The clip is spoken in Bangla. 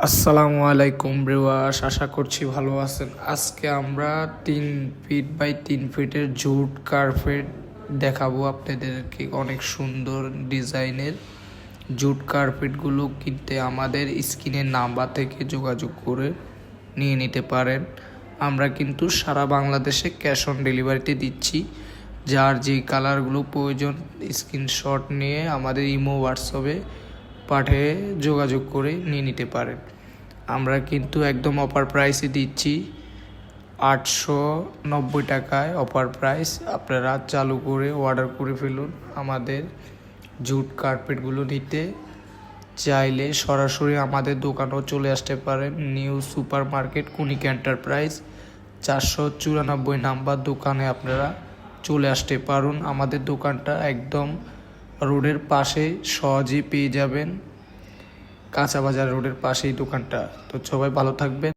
আসসালামু আলাইকুম ভিউয়ার্স, আশা করছি ভালো আছেন। আজকে আমরা 3 ফিট বাই 3 ফিটের জুট কার্পেট দেখাবো আপনাদেরকে। অনেক সুন্দর ডিজাইনের জুট কার্পেটগুলো কিনতে আমাদের স্ক্রিনের নাম্বার থেকে যোগাযোগ করে নিয়ে নিতে পারেন। আমরা কিন্তু সারা বাংলাদেশে ক্যাশ অন ডেলিভারিতে দিচ্ছি। যার যে কালারগুলো প্রয়োজন স্ক্রিনশট নিয়ে আমাদের ইমো হোয়াটসঅ্যাপে পাঠিয়ে যোগাযোগ করে নিয়ে নিতে পারেন। আমরা কিন্তু একদম অফার প্রাইসে দিচ্ছি 890 টাকায় অফার প্রাইস। আপনারা চালু করে অর্ডার করে ফেলুন। আমাদের জুট কার্পেটগুলো নিতে চাইলে সরাসরি আমাদের দোকানেও চলে আসতে পারেন। নিউ সুপার মার্কেট কুনিক এন্টারপ্রাইজ 494 নাম্বার দোকানে আপনারা চলে আসতে পারুন। আমাদের দোকানটা একদম রোডের পাশে, সহজেই পেয়ে যাবেন। কাঁচা বাজার রোডের পাশেই দোকানটা। তো সবাই ভালো থাকবেন।